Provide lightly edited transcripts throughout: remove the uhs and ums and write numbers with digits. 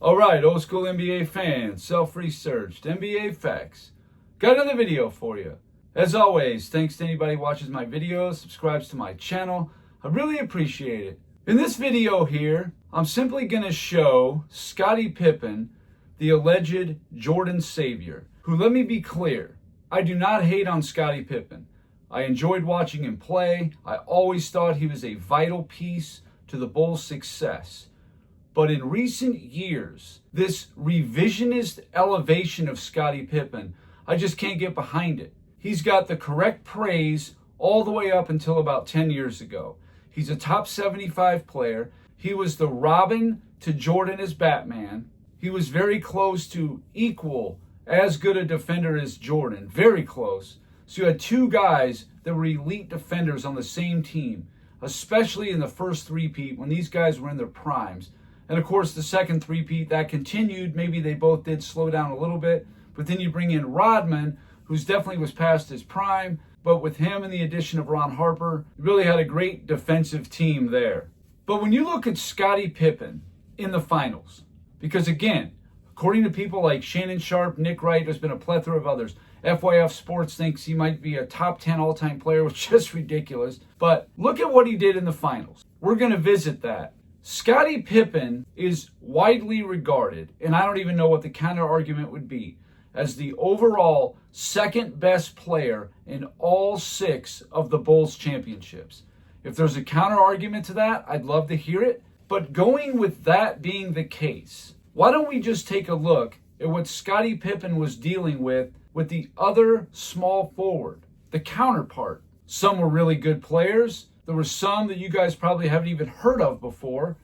All right, old school NBA fans, self-researched, NBA facts. Got another video for you. As always, thanks to anybody who watches my videos, subscribes to my channel. I really appreciate it. In this video here, I'm simply going to show Scottie Pippen, the alleged Jordan savior, who, let me be clear, I do not hate on Scottie Pippen. I enjoyed watching him play. I always thought he was a vital piece to the Bulls' success. But in recent years, this revisionist elevation of Scottie Pippen, I just can't get behind it. He's got the correct praise all the way up until about 10 years ago. He's a top 75 player. He was the Robin to Jordan as Batman. He was very close to equal as good a defender as Jordan. Very close. So you had two guys that were elite defenders on the same team, especially in the first three-peat when these guys were in their primes. And of course, the second three-peat, that continued. Maybe they both did slow down a little bit. But then you bring in Rodman, who's definitely was past his prime. But with him and the addition of Ron Harper, you really had a great defensive team there. But when you look at Scottie Pippen in the finals, because again, according to people like Shannon Sharp, Nick Wright, there's been a plethora of others. FYF Sports thinks he might be a top 10 all-time player, which is just ridiculous. But look at what he did in the finals. We're going to visit that. Scottie Pippen is widely regarded, and I don't even know what the counter argument would be, as the overall second best player in all 6 of the Bulls championships. If there's a counter argument to that, I'd love to hear it. But going with that being the case, why don't we just take a look at what Scottie Pippen was dealing with the other small forward, the counterpart. Some were really good players. There were some that you guys probably haven't even heard of before.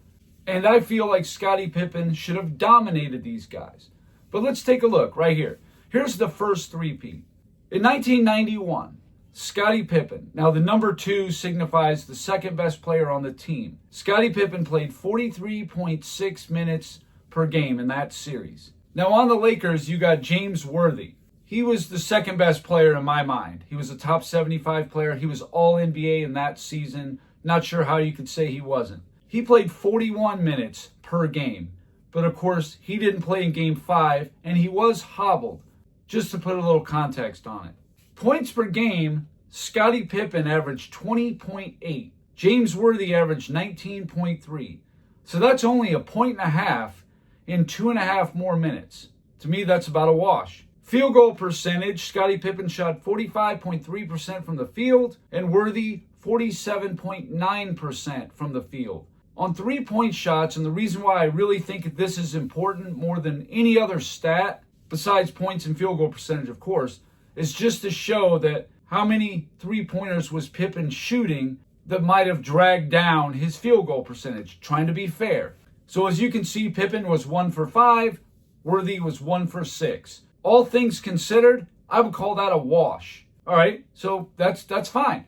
And I feel like Scottie Pippen should have dominated these guys. But let's take a look right here. Here's the first three-peat. In 1991, Scottie Pippen, now the number 2 signifies the second best player on the team. Scottie Pippen played 43.6 minutes per game in that series. Now on the Lakers, you got James Worthy. He was the second best player in my mind. He was a top 75 player. He was all NBA in that season. Not sure how you could say he wasn't. He played 41 minutes per game. But of course, he didn't play in game 5, and he was hobbled. Just to put a little context on it. Points per game, Scottie Pippen averaged 20.8. James Worthy averaged 19.3. So that's only a point and a half in 2.5 more minutes. To me, that's about a wash. Field goal percentage, Scottie Pippen shot 45.3% from the field, and Worthy 47.9% from the field. On three-point shots, and the reason why I really think this is important more than any other stat, besides points and field goal percentage, of course, is just to show that how many three-pointers was Pippen shooting that might have dragged down his field goal percentage, trying to be fair. So as you can see, Pippen was 1 for 5, Worthy was 1 for 6. All things considered, I would call that a wash. All right, so that's fine.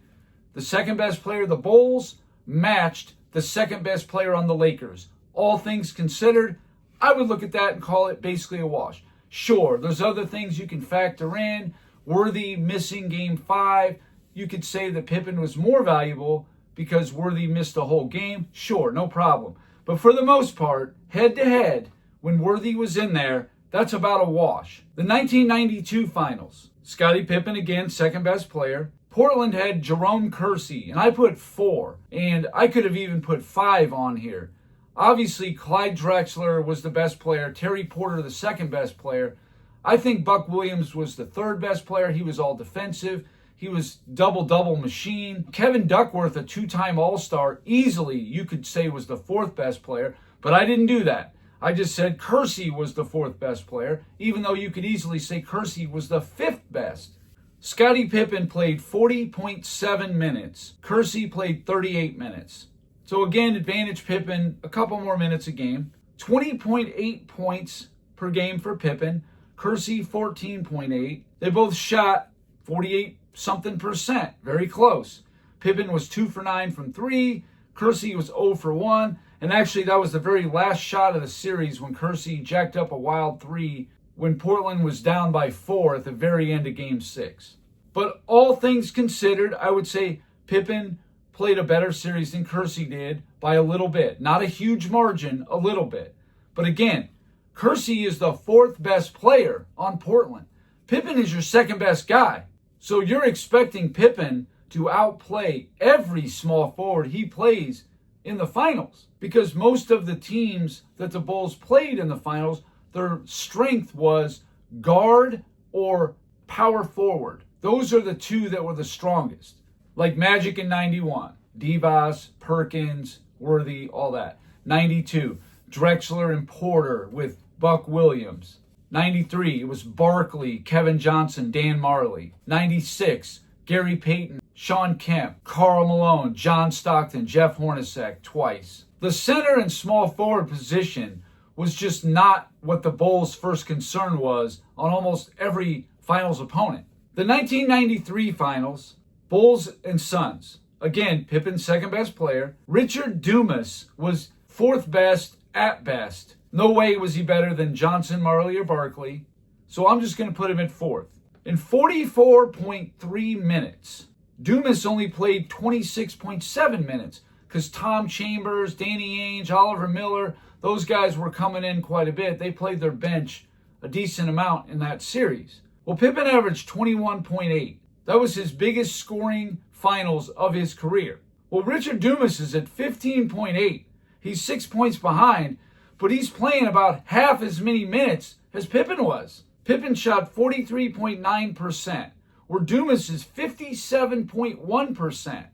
The second best player of the Bulls matched the second best player on the Lakers. All things considered, I would look at that and call it basically a wash. Sure, there's other things you can factor in. Worthy missing game 5. You could say that Pippen was more valuable because Worthy missed the whole game. Sure, no problem. But for the most part, head to head, when Worthy was in there, that's about a wash. The 1992 finals. Scottie Pippen, again, second best player. Portland had Jerome Kersey, and I put 4. And I could have even put 5 on here. Obviously, Clyde Drexler was the best player. Terry Porter, the second best player. I think Buck Williams was the third best player. He was all defensive. He was double-double machine. Kevin Duckworth, a 2-time All-Star, easily you could say was the 4th best player. But I didn't do that. I just said Kersey was the 4th best player, even though you could easily say Kersey was the 5th best. Scottie Pippen played 40.7 minutes. Kersey played 38 minutes. So again, advantage Pippen, a couple more minutes a game. 20.8 points per game for Pippen. Kersey 14.8. They both shot 48-something%. Very close. Pippen was 2 for 9 from 3. Kersey was 0 for 1. And actually, that was the very last shot of the series when Kersey jacked up a wild 3 when Portland was down by 4 at the very end of Game 6. But all things considered, I would say Pippen played a better series than Kersey did by a little bit. Not a huge margin, a little bit. But again, Kersey is the fourth best player on Portland. Pippen is your second best guy. So you're expecting Pippen to outplay every small forward he plays in the finals, because most of the teams that the Bulls played in the finals, their strength was guard or power forward. Those are the two that were the strongest. Like Magic in 91, Divas, Perkins, Worthy, all that. 92, Drexler and Porter with Buck Williams. 93, it was Barkley, Kevin Johnson, Dan Marley. 96, Gary Payton, Sean Kemp, Karl Malone, John Stockton, Jeff Hornacek twice. The center and small forward position was just not what the Bulls' first concern was on almost every finals opponent. The 1993 finals, Bulls and Suns. Again, Pippen's second best player. Richard Dumas was fourth best at best. No way was he better than Johnson, Marley, or Barkley. So I'm just going to put him at fourth. In 44.3 minutes, Dumas only played 26.7 minutes because Tom Chambers, Danny Ainge, Oliver Miller, those guys were coming in quite a bit. They played their bench a decent amount in that series. Well, Pippen averaged 21.8. That was his biggest scoring finals of his career. Well, Richard Dumas is at 15.8. He's 6 points behind, but he's playing about half as many minutes as Pippen was. Pippen shot 43.9%, where Dumas is 57.1%.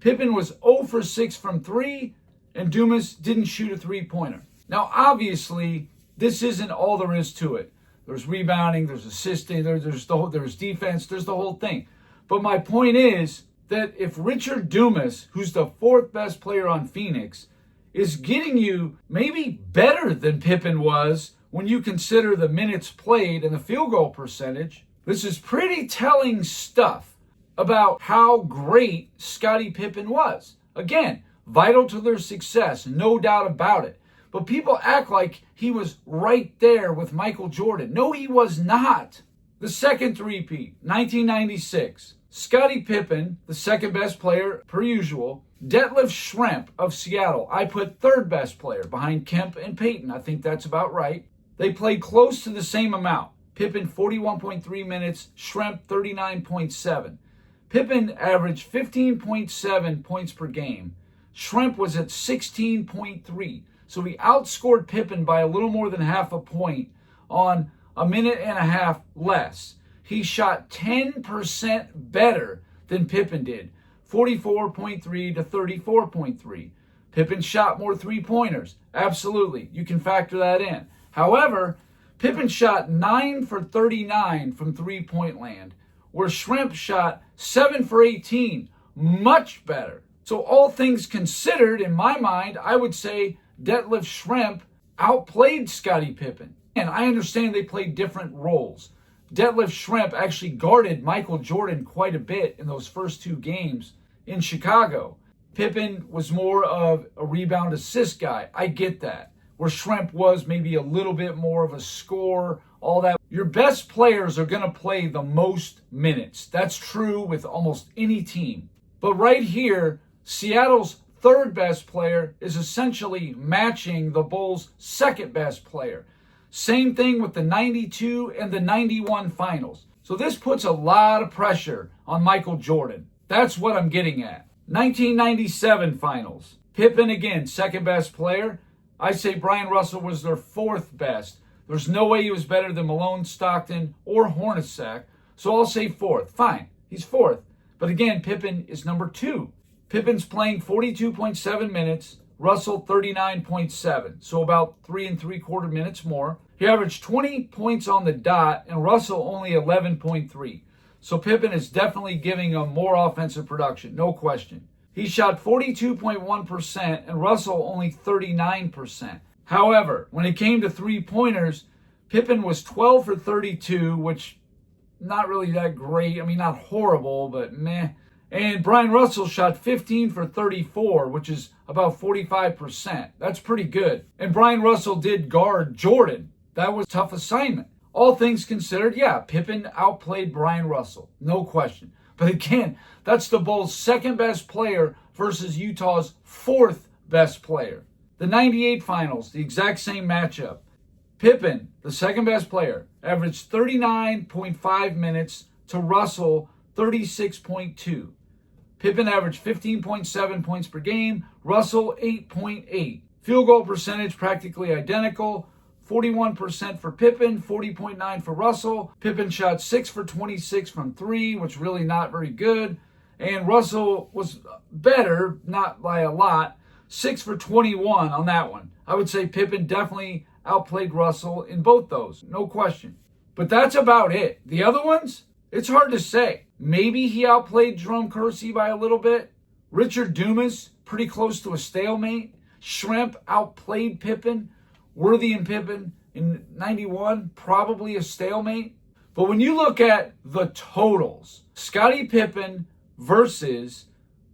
Pippen was 0 for 6 from 3, and Dumas didn't shoot a three-pointer. Now, obviously, this isn't all there is to it. There's rebounding, there's assisting, there's defense, there's the whole thing. But my point is that if Richard Dumas, who's the fourth best player on Phoenix, is getting you maybe better than Pippen was when you consider the minutes played and the field goal percentage, this is pretty telling stuff about how great Scottie Pippen was. Again, vital to their success, no doubt about it. But people act like he was right there with Michael Jordan. No, he was not. The second three-peat, 1996. Scottie Pippen, the second best player per usual. Detlef Schrempf of Seattle, I put third best player behind Kemp and Payton. I think that's about right. They played close to the same amount. Pippen 41.3 minutes, Schrempf 39.7. Pippen averaged 15.7 points per game. Schrempf was at 16.3. So he outscored Pippen by a little more than half a point on a minute and a half less. He shot 10% better than Pippen did, 44.3 to 34.3. Pippen shot more three-pointers. Absolutely. You can factor that in. However, Pippen shot 9 for 39 from three-point land, where Schrempf shot 7 for 18. Much better. So all things considered, in my mind, I would say Detlef Schrempf outplayed Scottie Pippen. And I understand they played different roles. Detlef Schrempf actually guarded Michael Jordan quite a bit in those first two games in Chicago. Pippen was more of a rebound assist guy. I get that. Where Schrempf was maybe a little bit more of a scorer, all that. Your best players are going to play the most minutes. That's true with almost any team. But right here, Seattle's third best player is essentially matching the Bulls' second best player. Same thing with the 92 and the 91 finals. So this puts a lot of pressure on Michael Jordan. That's what I'm getting at. 1997 finals. Pippen again, second best player. I say Brian Russell was their fourth best. There's no way he was better than Malone, Stockton, or Hornacek. So I'll say fourth. Fine, he's fourth. But again, Pippen is number 2. Pippen's playing 42.7 minutes, Russell 39.7, so about 3 3/4 minutes more. He averaged 20 points on the dot, and Russell only 11.3. So Pippen is definitely giving him more offensive production, no question. He shot 42.1%, and Russell only 39%. However, when it came to three-pointers, Pippen was 12 for 32, which not really that great. I mean, not horrible, but meh. And Brian Russell shot 15 for 34, which is about 45%. That's pretty good. And Brian Russell did guard Jordan. That was a tough assignment. All things considered, yeah, Pippen outplayed Brian Russell. No question. But again, that's the Bulls' second best player versus Utah's fourth best player. The 98 finals, the exact same matchup. Pippen, the second best player, averaged 39.5 minutes to Russell 36.2. Pippen averaged 15.7 points per game, Russell 8.8. Field goal percentage practically identical, 41% for Pippen, 40.9 for Russell. Pippen shot 6 for 26 from 3, which really not very good. And Russell was better, not by a lot, 6 for 21 on that one. I would say Pippen definitely outplayed Russell in both those, no question. But that's about it. The other ones, it's hard to say. Maybe he outplayed Jerome Kersey by a little bit. Richard Dumas, pretty close to a stalemate. Shrimp outplayed Pippen. Worthy and Pippen in 91, probably a stalemate. But when you look at the totals, Scottie Pippen versus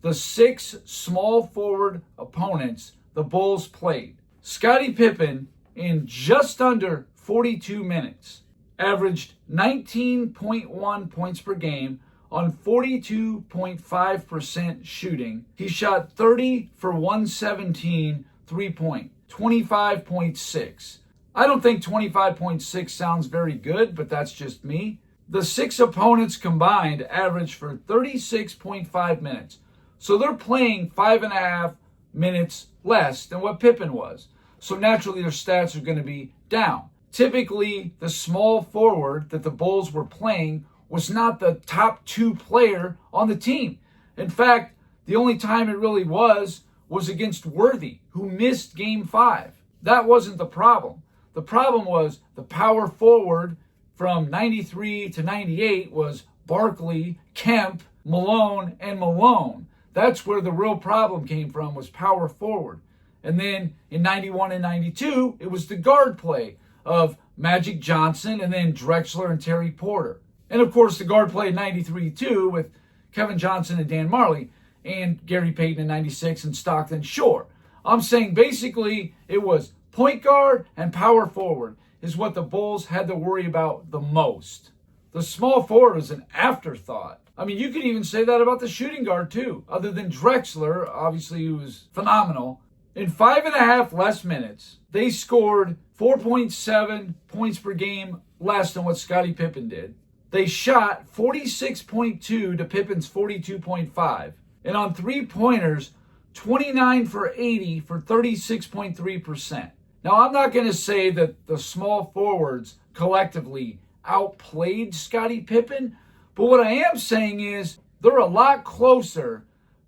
the 6 small forward opponents the Bulls played. Scottie Pippen, in just under 42 minutes, averaged 19.1 points per game on 42.5% shooting. He shot 30 for 117 3-point, 25.6. I don't think 25.6 sounds very good, but that's just me. The 6 opponents combined averaged for 36.5 minutes. So they're playing 5.5 minutes less than what Pippen was. So naturally their stats are going to be down. Typically, the small forward that the Bulls were playing was not the top 2 player on the team. In fact, the only time it really was against Worthy, who missed Game 5. That wasn't the problem. The problem was the power forward from 93 to 98 was Barkley, Kemp, Malone, and Malone. That's where the real problem came from, was power forward. And then in 91 and 92, it was the guard play of Magic Johnson and then Drexler and Terry Porter. And of course, the guard play in 93 too with Kevin Johnson and Dan Marley, and Gary Payton in 96 and Stockton Shore. I'm saying basically it was point guard and power forward is what the Bulls had to worry about the most. The small forward was an afterthought. I mean, you could even say that about the shooting guard too, other than Drexler, obviously, who was phenomenal. In 5.5 less minutes, they scored 4.7 points per game less than what Scottie Pippen did. They shot 46.2 to Pippen's 42.5. And on 3-pointers, 29 for 80 for 36.3%. Now, I'm not going to say that the small forwards collectively outplayed Scottie Pippen, but what I am saying is they're a lot closer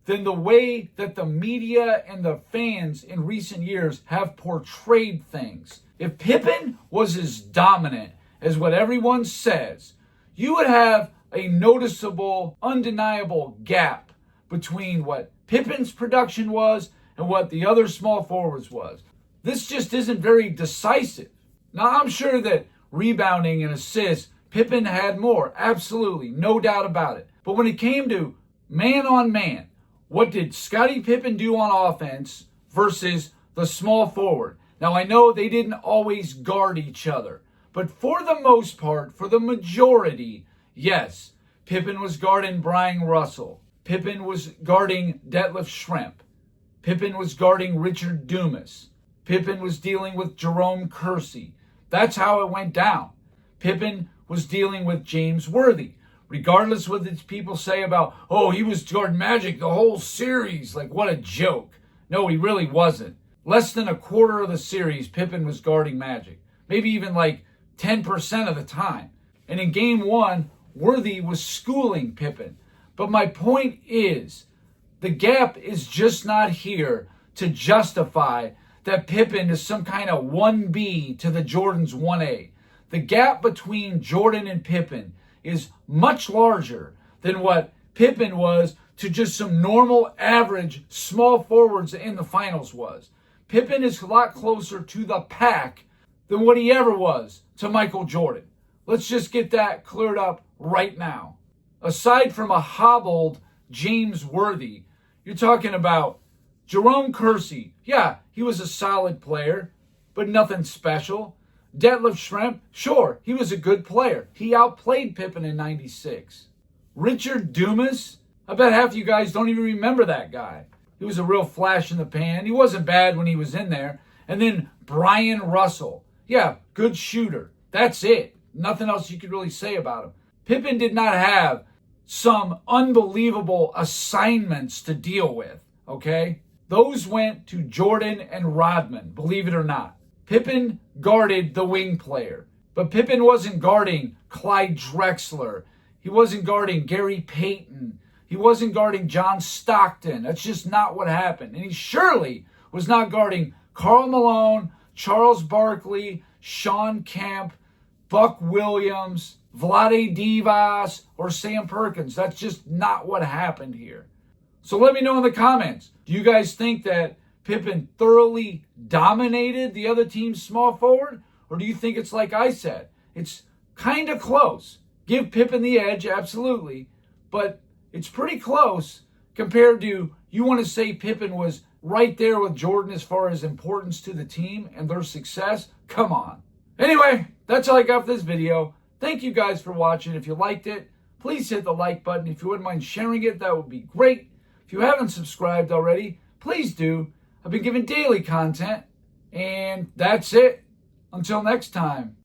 than the way that the media and the fans in recent years have portrayed things. If Pippen was as dominant as what everyone says, you would have a noticeable, undeniable gap between what Pippen's production was and what the other small forwards was. This just isn't very decisive. Now, I'm sure that rebounding and assists, Pippen had more. Absolutely, no doubt about it. But when it came to man on man, what did Scottie Pippen do on offense versus the small forward? Now, I know they didn't always guard each other, but for the most part, for the majority, yes, Pippen was guarding Brian Russell. Pippen was guarding Detlef Schrempf. Pippen was guarding Richard Dumas. Pippen was dealing with Jerome Kersey. That's how it went down. Pippen was dealing with James Worthy. Regardless of what people say about, oh, he was guarding Magic the whole series. Like, what a joke. No, he really wasn't. Less than a quarter of the series, Pippen was guarding Magic. Maybe even like 10% of the time. And in Game 1, Worthy was schooling Pippen. But my point is, the gap is just not here to justify that Pippen is some kind of 1B to the Jordan's 1A. The gap between Jordan and Pippen is much larger than what Pippen was to just some normal average small forwards in the finals was. Pippen is a lot closer to the pack than what he ever was to Michael Jordan. Let's just get that cleared up right now. Aside from a hobbled James Worthy, you're talking about Jerome Kersey. Yeah, he was a solid player, but nothing special. Detlef Schrempf, sure, he was a good player. He outplayed Pippen in 96. Richard Dumas, I bet half of you guys don't even remember that guy. He was a real flash in the pan. He wasn't bad when he was in there. And then Brian Russell. Yeah, good shooter. That's it. Nothing else you could really say about him. Pippen did not have some unbelievable assignments to deal with, okay? Those went to Jordan and Rodman, believe it or not. Pippen guarded the wing player, but Pippen wasn't guarding Clyde Drexler. He wasn't guarding Gary Payton. He wasn't guarding John Stockton. That's just not what happened. And he surely was not guarding Karl Malone, Charles Barkley, Sean Kemp, Buck Williams, Vlade Divac, or Sam Perkins. That's just not what happened here. So let me know in the comments. Do you guys think that Pippen thoroughly dominated the other team's small forward? Or do you think it's like I said? It's kind of close. Give Pippen the edge, absolutely. But it's pretty close compared to, you want to say Pippen was right there with Jordan as far as importance to the team and their success? Come on. Anyway, that's all I got for this video. Thank you guys for watching. If you liked it, please hit the like button. If you wouldn't mind sharing it, that would be great. If you haven't subscribed already, please do. I've been giving daily content. And that's it. Until next time.